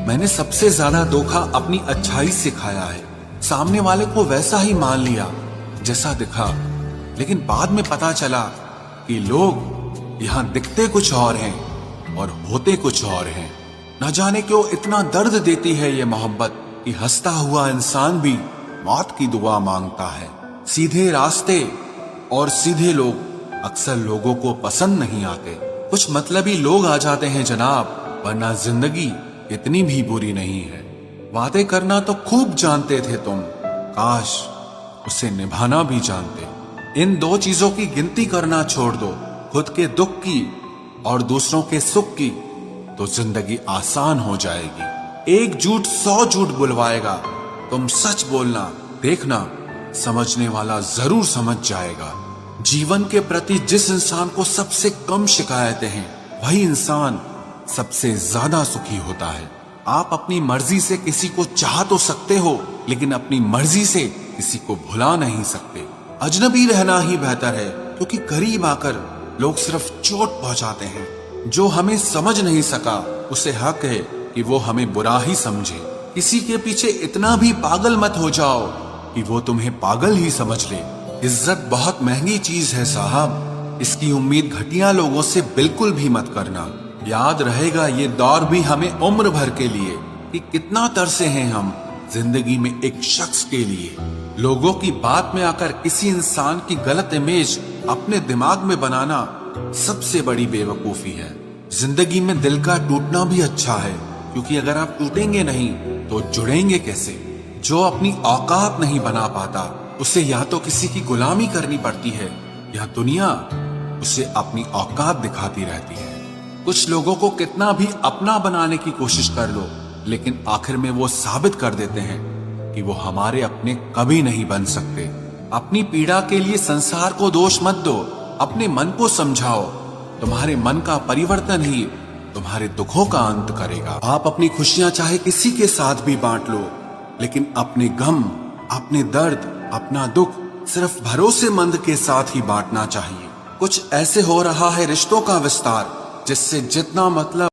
मैंने सबसे ज्यादा धोखा अपनी अच्छाई से खाया है। सामने वाले को वैसा ही मान लिया जैसा दिखा, लेकिन बाद में पता चला कि लोग यहाँ दिखते कुछ और हैं और होते कुछ और हैं। न जाने क्यों इतना दर्द देती है ये मोहब्बत कि हंसता हुआ इंसान भी मौत की दुआ मांगता है। सीधे रास्ते और सीधे लोग अक्सर लोगों को पसंद नहीं आते। कुछ मतलबी लोग आ जाते हैं जनाब, वरना जिंदगी इतनी भी बुरी नहीं है। वादे करना तो खूब जानते थे तुम, काश उसे निभाना भी जानते। इन दो चीजों की गिनती करना छोड़ दो, खुद के दुख की और दूसरों के सुख की, तो जिंदगी आसान हो जाएगी। एक झूठ 100 झूठ बुलवाएगा, तुम सच बोलना, देखना समझने वाला जरूर समझ जाएगा। जीवन के प्रति जिस इंसान को सबसे कम शिकायतें हैं, वही इंसान सबसे ज्यादा सुखी होता है। आप अपनी मर्जी से किसी को चाह तो सकते हो, लेकिन अपनी मर्जी से किसी को भुला नहीं सकते। अजनबी रहना ही बेहतर है, क्योंकि करीब आकर लोग सिर्फ चोट पहुंचाते हैं। जो हमें समझ नहीं सका, उसे हक है कि वो हमें बुरा ही समझे। किसी के पीछे इतना भी पागल मत हो जाओ कि वो तुम्हें पागल ही समझ ले। इज्जत बहुत महंगी चीज है साहब, इसकी उम्मीद घटिया लोगों से बिल्कुल भी मत करना। याद रहेगा ये दौर भी हमें उम्र भर के लिए कि कितना तरसे हैं हम जिंदगी में एक शख्स के लिए। लोगों की बात में आकर किसी इंसान की गलत इमेज अपने दिमाग में बनाना सबसे बड़ी बेवकूफी है। जिंदगी में दिल का टूटना भी अच्छा है, क्योंकि अगर आप टूटेंगे नहीं तो जुड़ेंगे कैसे। जो अपनी औकात नहीं बना पाता, उसे या तो किसी की गुलामी करनी पड़ती है, या दुनिया उसे अपनी औकात दिखाती रहती है। कुछ लोगों को कितना भी अपना बनाने की कोशिश कर लो, लेकिन आखिर में वो साबित कर देते हैं कि वो हमारे अपने कभी नहीं बन सकते। अपनी पीड़ा के लिए संसार को दोष मत दो, अपने मन को समझाओ। तुम्हारे मन का परिवर्तन ही तुम्हारे दुखों का अंत करेगा। आप अपनी खुशियां चाहे किसी के साथ भी बांट लो, लेकिन अपने गम, अपने दर्द, अपना दुख सिर्फ भरोसेमंद के साथ ही बांटना चाहिए। कुछ ऐसे हो रहा है रिश्तों का विस्तार, जिससे जितना मतलब